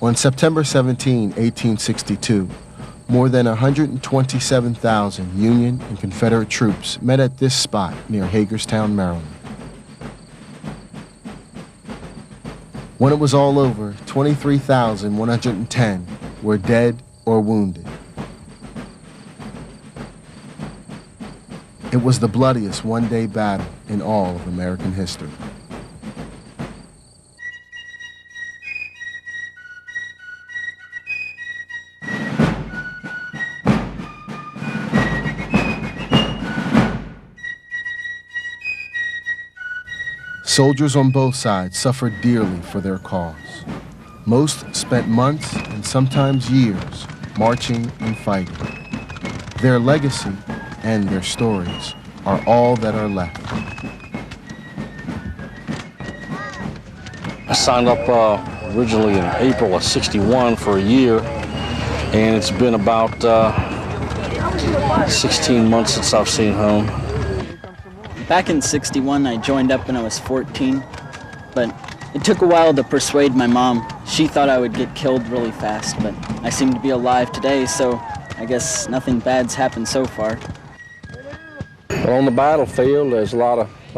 On September 17, 1862, more than 127,000 Union and Confederate troops met at this spot near Hagerstown, Maryland. When it was all over, 23,110 were dead or wounded. It was the bloodiest one-day battle in all of American history. Soldiers on both sides suffered dearly for their cause. Most spent months and sometimes years marching and fighting. Their legacy and their stories are all that are left. I signed up originally in April of '61 for a year, and it's been about 16 months since I've seen home. Back in '61, I joined up when I was 14, but it took a while to persuade my mom. She thought I would get killed really fast, but I seem to be alive today, so I guess nothing bad's happened so far. Well, on the battlefield,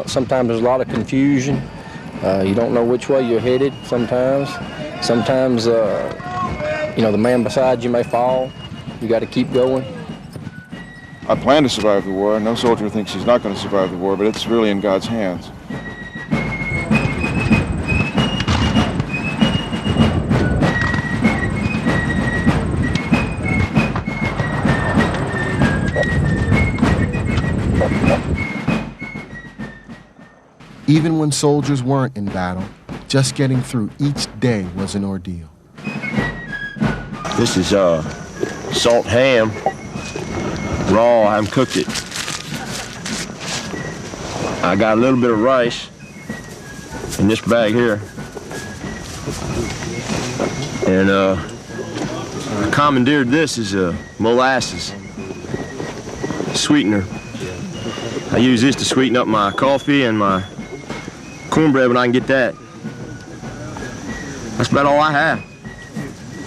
sometimes there's a lot of confusion. You don't know which way you're headed sometimes. Sometimes, the man beside you may fall. You got to keep going. I plan to survive the war. No soldier thinks he's not going to survive the war, but it's really in God's hands. Even when soldiers weren't in battle, just getting through each day was an ordeal. This is salt ham. Raw, I haven't cooked it. I got a little bit of rice in this bag here. And I commandeered this as a molasses sweetener. I use this to sweeten up my coffee and my cornbread when I can get that. That's about all I have.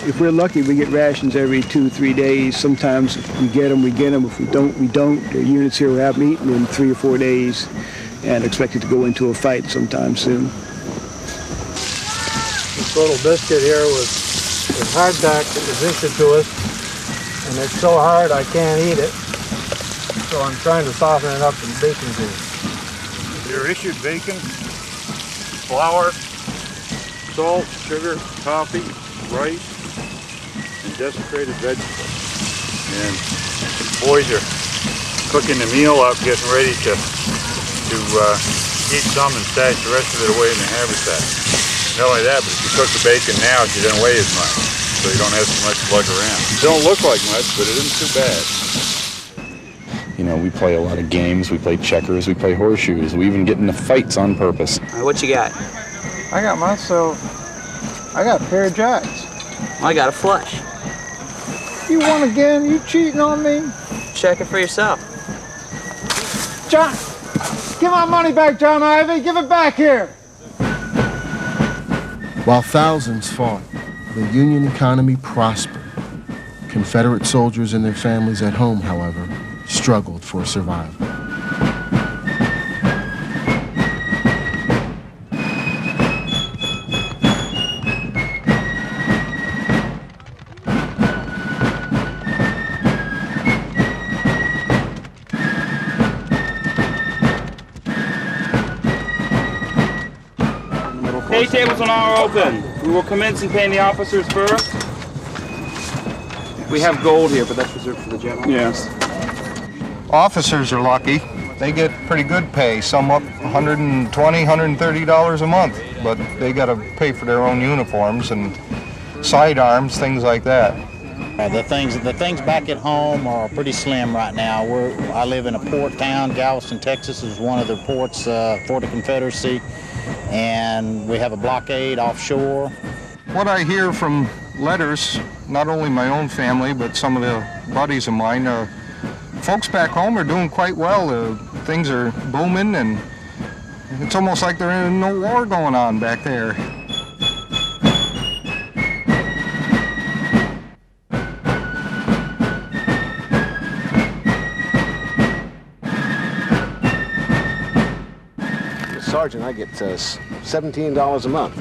If we're lucky, we get rations every 2-3 days. Sometimes if we get them, we get them. If we don't, we don't. There are units here who haven't eaten in 3 or 4 days and expected to go into a fight sometime soon. This little biscuit here was hardtack that was issued to us, and it's so hard I can't eat it. So I'm trying to soften it up in baking juice. You're issued bacon, flour, salt, sugar, coffee, rice, and desiccated vegetables. And boys are cooking the meal up, getting ready to eat some and stash the rest of it away in the haversack. Not only that, but if you cook the bacon now, it doesn't weigh as much, so you don't have so much to lug around. It don't look like much, but it isn't too bad. You know, we play a lot of games. We play checkers. We play horseshoes. We even get into fights on purpose. All right, what you got? I got myself, I got a pair of jacks. I got a flush. You won again? You cheating on me? Check it for yourself. John, give my money back, John Ivy. Give it back here. While thousands fought, the Union economy prospered. Confederate soldiers and their families at home, however, struggled for survival. Pay tables are now open. We will commence in paying the officers first. We have gold here, but that's reserved for the general. Yes. Officers are lucky. They get pretty good pay, some up $120, $130 a month, but they got to pay for their own uniforms and sidearms, things like that. The things back at home are pretty slim right now. I live in a port town. Galveston, Texas is one of the ports for the Confederacy, and we have a blockade offshore. What I hear from letters, not only my own family, but some of the buddies of mine, folks back home are doing quite well. Things are booming, and it's almost like there ain't no war going on back there. sergeant, I get $17 a month.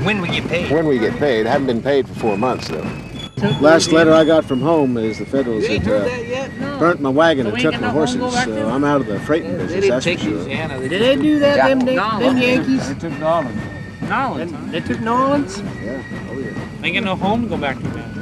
When we get paid? When we get paid. I haven't been paid for 4 months, though. Last letter I got from home is the Federals had burnt my wagon and took my horses, so I'm out of the freighting business, that's for sure. Did they do that, them Yankees? They took Nolans. Nolans, huh? They took Nolans? Yeah, oh yeah. They ain't got no home to go back to, man.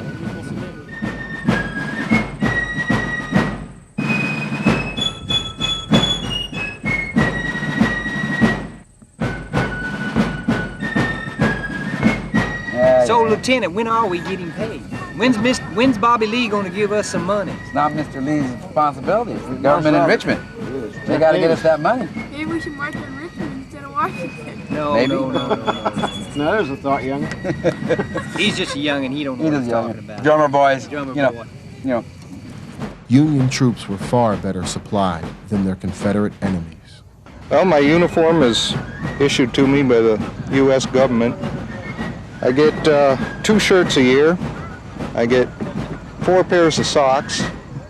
So, Lieutenant, when are we getting paid? When's Bobby Lee going to give us some money? It's not Mr. Lee's responsibility. It's the government in Richmond. They got to get us that money. Maybe we should march in Richmond instead of Washington. No, Maybe. no. No, there's a thought, young. He's just a young and he don't know what he's talking about. Drummer boys. Drummer boy. You know. Union troops were far better supplied than their Confederate enemies. Well, my uniform is issued to me by the U.S. government. I get 2 shirts a year. I get 4 pairs of socks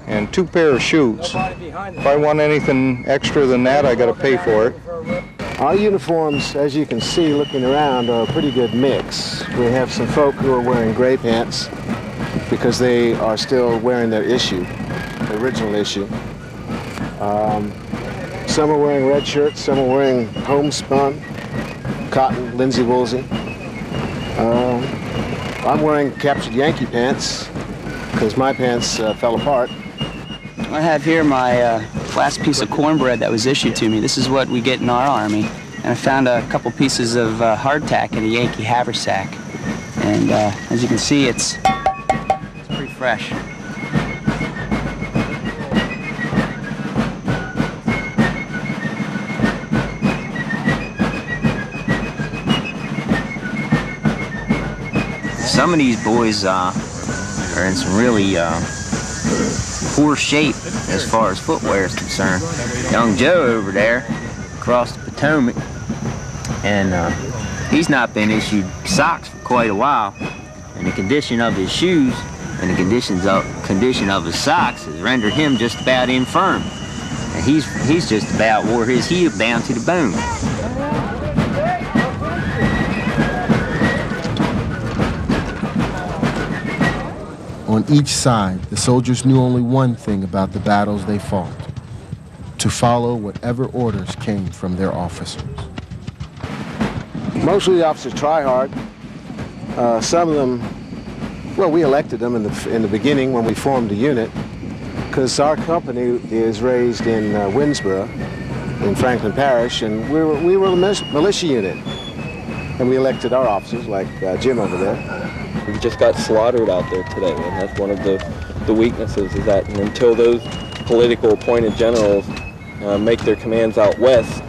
and 2 pairs of shoes. If I want anything extra than that, I got to pay for it. Our uniforms, as you can see looking around, are a pretty good mix. We have some folk who are wearing gray pants because they are still wearing their issue, the original issue. Some are wearing red shirts, some are wearing homespun, cotton, linsey woolsey. I'm wearing captured Yankee pants because my pants fell apart. I have here my last piece of cornbread that was issued to me. This is what we get in our Army. And I found a couple pieces of hardtack in a Yankee haversack. And as you can see, it's pretty fresh. Some of these boys are in some really poor shape as far as footwear is concerned. Young Joe over there across the Potomac, and he's not been issued socks for quite a while. And the condition of his shoes and the condition of his socks has rendered him just about infirm. And he's just about wore his heel down to the bone. On each side, the soldiers knew only one thing about the battles they fought: to follow whatever orders came from their officers. Most of the officers try hard. Some of them, well, we elected them in the beginning when we formed the unit, because our company is raised in Winnsboro, in Franklin Parish, and we were a militia unit. And we elected our officers, like Jim over there. We just got slaughtered out there today, and that's one of the weaknesses, is that until those political appointed generals make their commands out west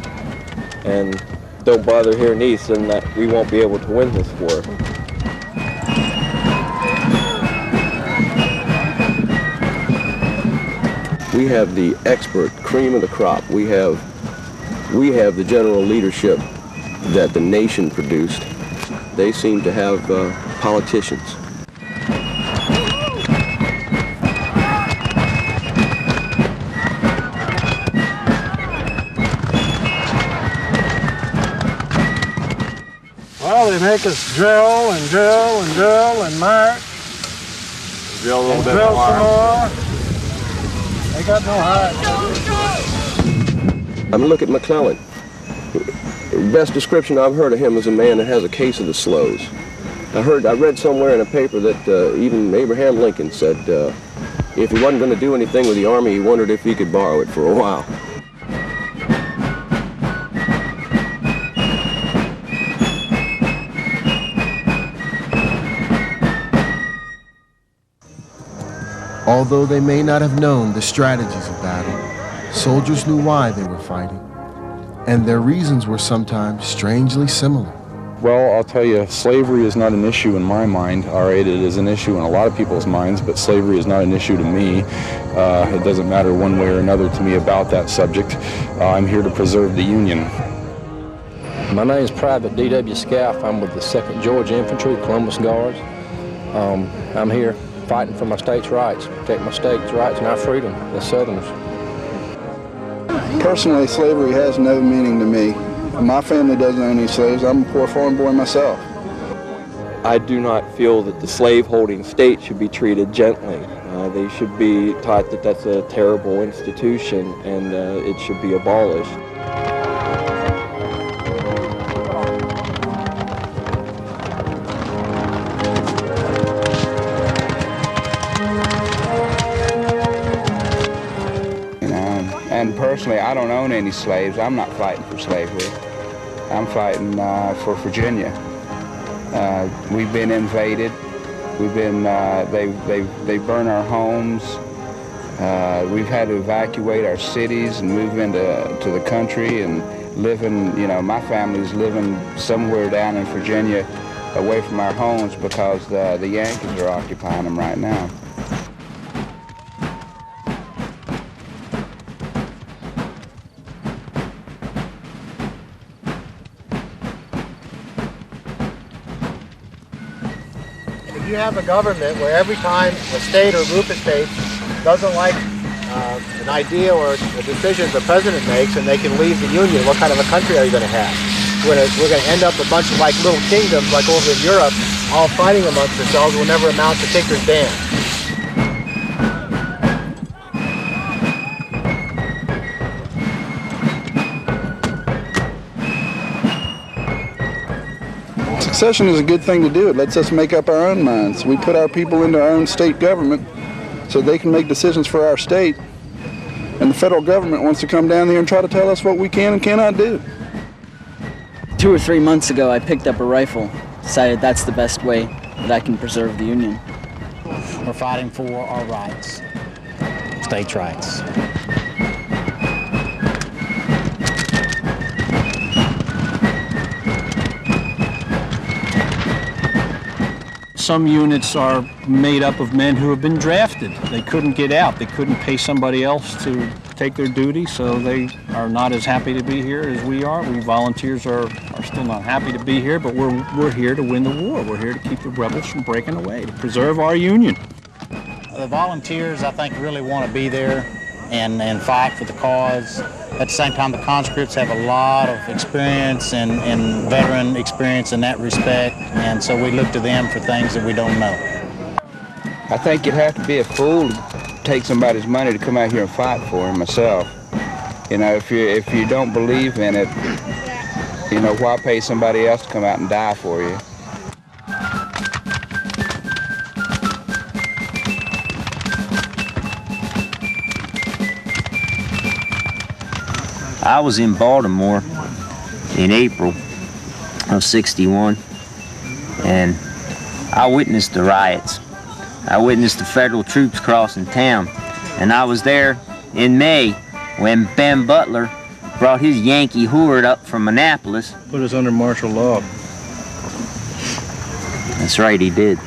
and don't bother here in east, then that we won't be able to win this war. We have the expert cream of the crop. We have the general leadership that the nation produced. They seem to have politicians. Well, they make us drill and drill and drill and march. Drill a little bit drill more. Some more. They got no heart. I mean, look at McClellan. The best description I've heard of him is a man that has a case of the slows. I read somewhere in a paper that even Abraham Lincoln said if he wasn't going to do anything with the Army, he wondered if he could borrow it for a while. Although they may not have known the strategies of battle, soldiers knew why they were fighting, and their reasons were sometimes strangely similar. Well, I'll tell you, slavery is not an issue in my mind. All right, it is an issue in a lot of people's minds, but slavery is not an issue to me. It doesn't matter one way or another to me about that subject. I'm here to preserve the Union. My name is Private D.W. Scaff. I'm with the 2nd Georgia Infantry, Columbus Guards. I'm here fighting for my state's rights, protect my state's rights and our freedom as Southerners. Personally, slavery has no meaning to me. My family doesn't own any slaves. I'm a poor farm boy myself. I do not feel that the slave-holding state should be treated gently. They should be taught that that's a terrible institution and it should be abolished. And personally, I don't own any slaves. I'm not fighting for slavery. I'm fighting for Virginia. We've been invaded. We've been, they burn our homes. We've had to evacuate our cities and move into the country and living, you know, my family's living somewhere down in Virginia away from our homes because the Yankees are occupying them right now. If you have a government where every time a state or group of states doesn't like an idea or a decision the president makes and they can leave the Union, what kind of a country are you going to have? We're going to end up a bunch of like little kingdoms like over in Europe, all fighting amongst themselves will never amount to tinker's dam. Secession is a good thing to do. It lets us make up our own minds. We put our people into our own state government so they can make decisions for our state. And the federal government wants to come down here and try to tell us what we can and cannot do. 2 or 3 months ago, I picked up a rifle, decided that's the best way that I can preserve the Union. We're fighting for our rights, states' rights. Some units are made up of men who have been drafted. They couldn't get out. They couldn't pay somebody else to take their duty, so they are not as happy to be here as we are. We volunteers are still not happy to be here, but we're here to win the war. We're here to keep the rebels from breaking away, to preserve our Union. The volunteers, I think, really want to be there and fight for the cause. At the same time, the conscripts have a lot of experience and veteran experience in that respect, and so we look to them for things that we don't know. I think you'd have to be a fool to take somebody's money to come out here and fight for him myself. You know, if you don't believe in it, you know, why pay somebody else to come out and die for you? I was in Baltimore in April of '61, and I witnessed the riots. I witnessed the federal troops crossing town, and I was there in May when Ben Butler brought his Yankee horde up from Annapolis. Put us under martial law. That's right, he did.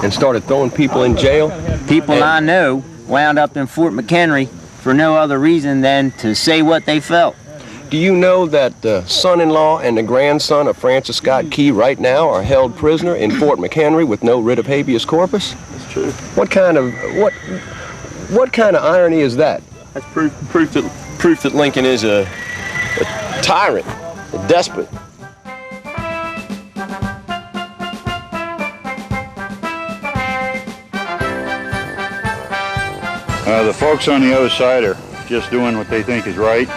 And started throwing people in jail? People I know wound up in Fort McHenry for no other reason than to say what they felt. Do you know that the son-in-law and the grandson of Francis Scott Key right now are held prisoner in Fort McHenry with no writ of habeas corpus? That's true. What kind of irony is that? That's proof that Lincoln is a tyrant, a despot. The folks on the other side are just doing what they think is right.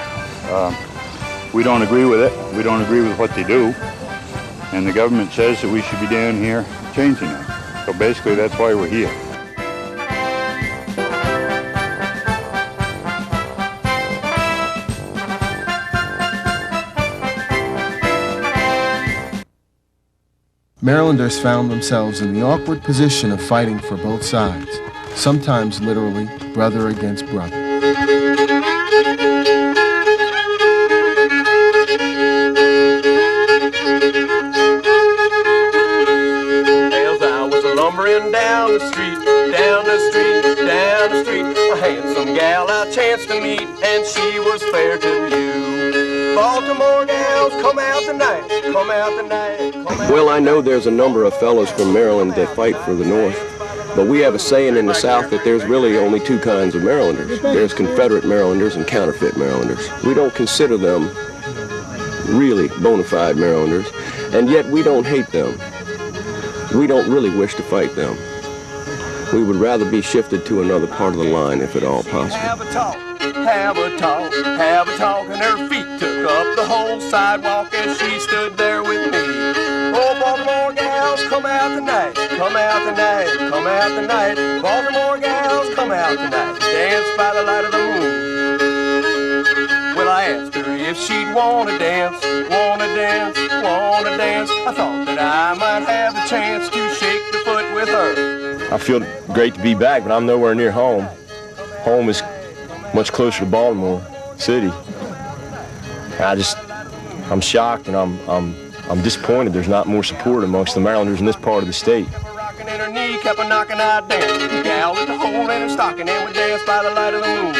We don't agree with it. We don't agree with what they do. And the government says that we should be down here changing it. So basically that's why we're here. Marylanders found themselves in the awkward position of fighting for both sides, sometimes literally brother against brother. As I was lumbering down the street, a handsome gal I chanced to meet, and she was fair to view. Baltimore gals, come out tonight, come out tonight, come out. Well, I know there's a number of fellows from Maryland that fight for the North. But we have a saying in the South that there's really only two kinds of Marylanders. There's Confederate Marylanders and counterfeit Marylanders. We don't consider them really bona fide Marylanders, and yet we don't hate them. We don't really wish to fight them. We would rather be shifted to another part of the line if at all possible. Have a talk, have a talk, have a talk, and her feet took up the whole sidewalk as she stood there with me. Oh, Baltimore gals, come out tonight, come out tonight, come out tonight. Baltimore gals, come out tonight, dance by the light of the moon. Well, I asked her if she'd wanna dance, wanna dance, wanna dance. I thought that I might have a chance to shake the foot with her. I feel great to be back, but I'm nowhere near home. Home is much closer to Baltimore City. I'm shocked and I'm disappointed there's not more support amongst the Marylanders in this part of the state. Rocking in her knee, kept a knocking, I'd dance. The gal with the hole in her stocking, and we danced by the light of the moon.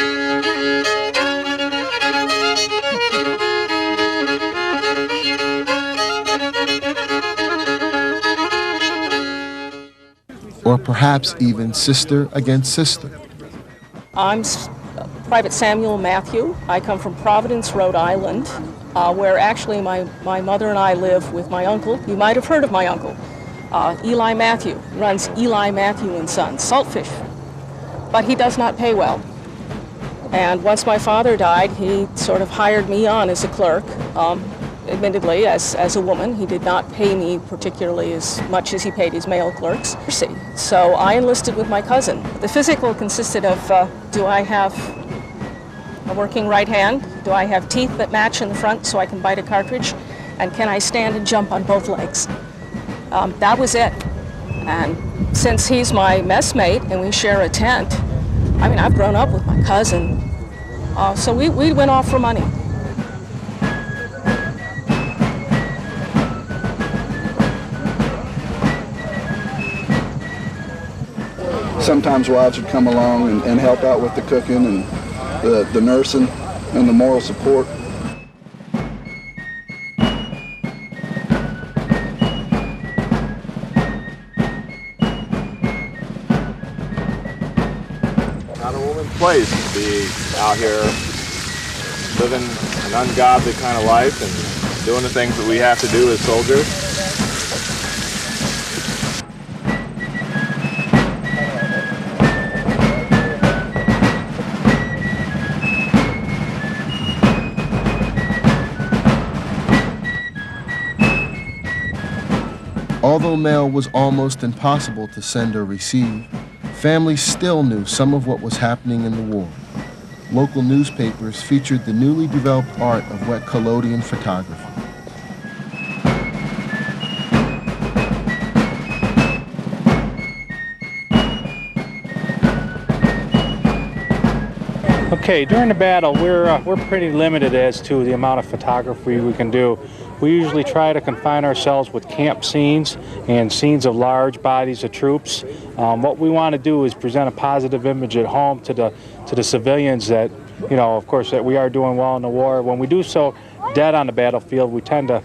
Or perhaps even sister against sister. I'm Private Samuel Matthew. I come from Providence, Rhode Island, where actually my mother and I live with my uncle. You might have heard of my uncle. Eli Matthew runs Eli Matthew and Sons, saltfish. But he does not pay well. And once my father died, he sort of hired me on as a clerk. Admittedly, as a woman, he did not pay me particularly as much as he paid his male clerks. So I enlisted with my cousin. The physical consisted of, do I have a working right hand? Do I have teeth that match in the front so I can bite a cartridge? And can I stand and jump on both legs? That was it. And since he's my messmate and we share a tent, I mean, I've grown up with my cousin. So we went off for money. Sometimes wives would come along and help out with the cooking and the nursing and the moral support. Not a woman's place to be out here living an ungodly kind of life and doing the things that we have to do as soldiers. Although mail was almost impossible to send or receive, families still knew some of what was happening in the war. Local newspapers featured the newly developed art of wet collodion photography. Okay, during the battle, we're pretty limited as to the amount of photography we can do. We usually try to confine ourselves with camp scenes and scenes of large bodies of troops. What we want to do is present a positive image at home to the civilians that, you know, of course, that we are doing well in the war. When we do so dead on the battlefield, we tend to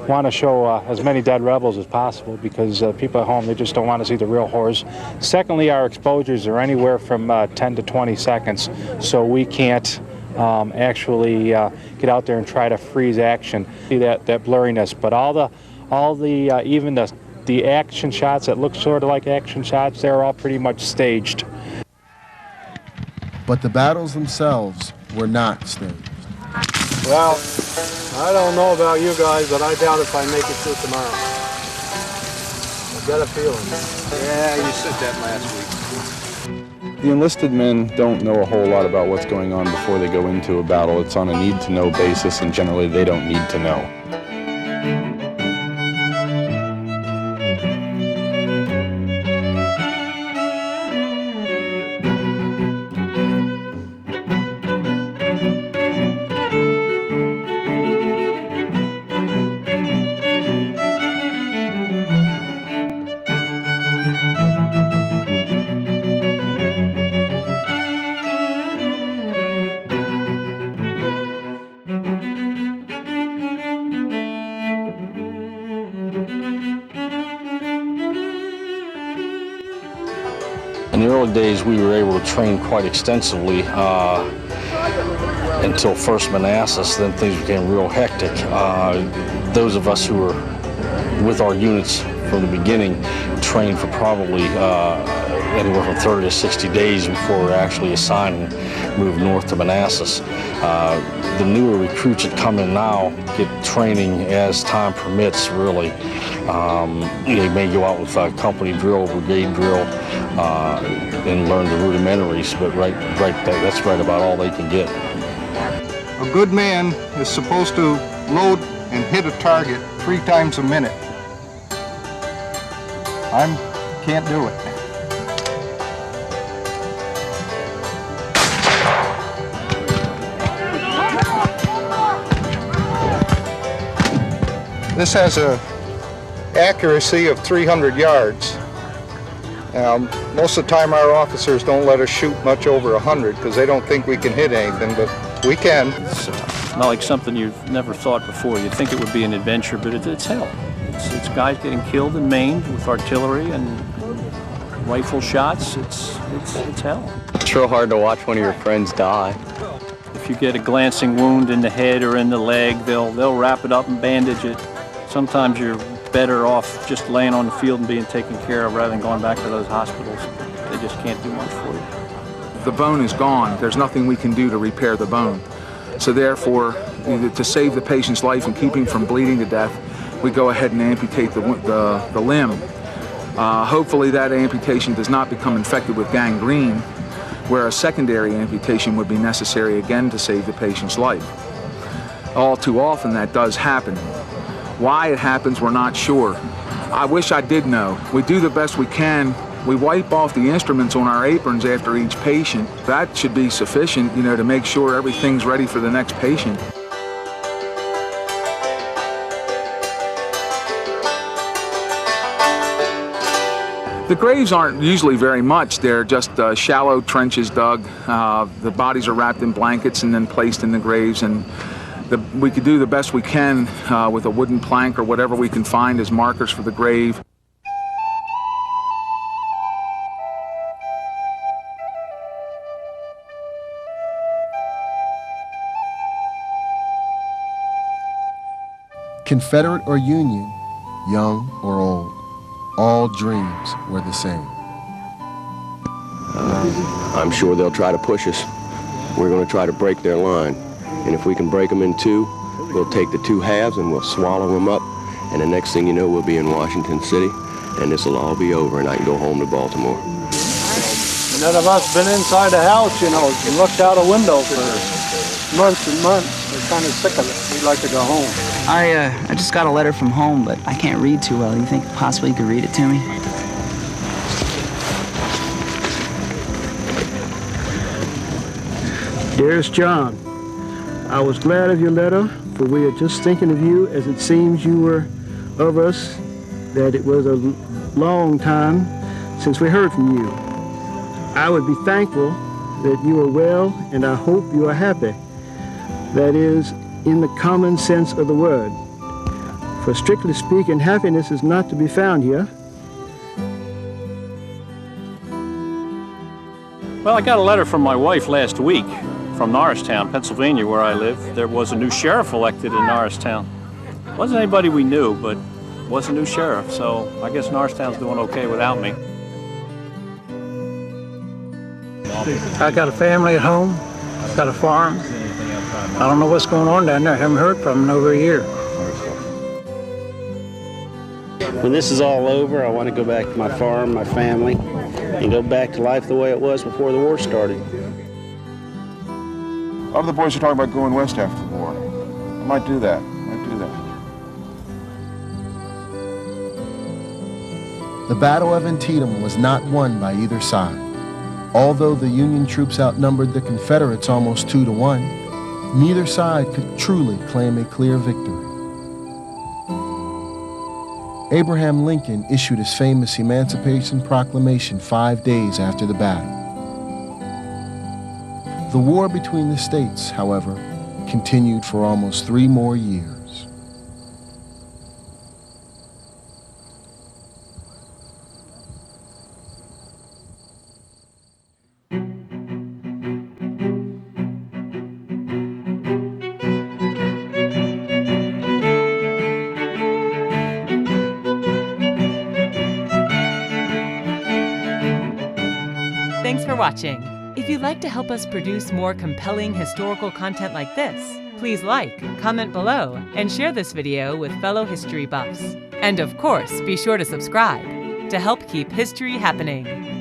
want to show as many dead rebels as possible because people at home, they just don't want to see the real horrors. Secondly, our exposures are anywhere from 10 to 20 seconds, so we can't actually get out there and try to freeze action. See that blurriness, but all the even the action shots that look sort of like action shots, they're all pretty much staged. But the battles themselves were not staged. Well, I don't know about you guys, but I doubt if I make it through tomorrow. I've got a feeling. Yeah, you said that last week. The enlisted men don't know a whole lot about what's going on before they go into a battle. It's on a need-to-know basis, and generally they don't need to know. In the early days, we were able to train quite extensively until first Manassas. Then things became real hectic. Those of us who were with our units from the beginning trained for probably anywhere from 30 to 60 days before we were actually assigned and moved north to Manassas. The newer recruits that come in now get training as time permits, really. They may go out with a company drill, brigade drill, and learn the rudimentaries, but that's right about all they can get. A good man is supposed to load and hit a target 3 times a minute. I can't do it. This has a accuracy of 300 yards. Most of the time our officers don't let us shoot much over 100 because they don't think we can hit anything, but we can. It's not like something you've never thought before. You'd think it would be an adventure, but it's hell. It's guys getting killed and maimed with artillery and rifle shots. It's hell. It's real hard to watch one of your friends die. If you get a glancing wound in the head or in the leg, they'll wrap it up and bandage it. Sometimes you're better off just laying on the field and being taken care of rather than going back to those hospitals. They just can't do much for you. The bone is gone. There's nothing we can do to repair the bone. So therefore, to save the patient's life and keep him from bleeding to death, we go ahead and amputate the limb. Hopefully that amputation does not become infected with gangrene, where a secondary amputation would be necessary again to save the patient's life. All too often that does happen. Why it happens, we're not sure. I wish I did know. We do the best we can. We wipe off the instruments on our aprons after each patient. That should be sufficient, to make sure everything's ready for the next patient. The graves aren't usually very much. They're just shallow trenches dug. The bodies are wrapped in blankets and then placed in the graves. And we could do the best we can with a wooden plank or whatever we can find as markers for the grave. Confederate or Union, young or old, all dreams were the same. I'm sure they'll try to push us. We're going to try to break their line. And if we can break them in 2, we'll take the 2 halves and we'll swallow them up. And the next thing you know, we'll be in Washington City, and this will all be over, and I can go home to Baltimore. None of us been inside the house, and looked out a window for months and months. We're kind of sick of it. We'd like to go home. I just got a letter from home, but I can't read too well. Do you think possibly you could read it to me? Dearest John, I was glad of your letter, for we are just thinking of you as it seems you were of us, that it was a long time since we heard from you. I would be thankful that you are well, and I hope you are happy. That is, in the common sense of the word. For strictly speaking, happiness is not to be found here. Well, I got a letter from my wife last week from Norristown, Pennsylvania, where I live. There was a new sheriff elected in Norristown. Wasn't anybody we knew, but was a new sheriff, so I guess Norristown's doing okay without me. I got a family at home, got a farm. I don't know what's going on down there. I haven't heard from them in over a year. When this is all over, I want to go back to my farm, my family, and go back to life the way it was before the war started. A lot of the boys are talking about going west after the war. I might do that. The Battle of Antietam was not won by either side. Although the Union troops outnumbered the Confederates almost 2 to 1, neither side could truly claim a clear victory. Abraham Lincoln issued his famous Emancipation Proclamation 5 days after the battle. The war between the states, however, continued for almost 3 more years. Thanks for watching. If you'd like to help us produce more compelling historical content like this, please like, comment below, and share this video with fellow history buffs. And of course, be sure to subscribe to help keep history happening.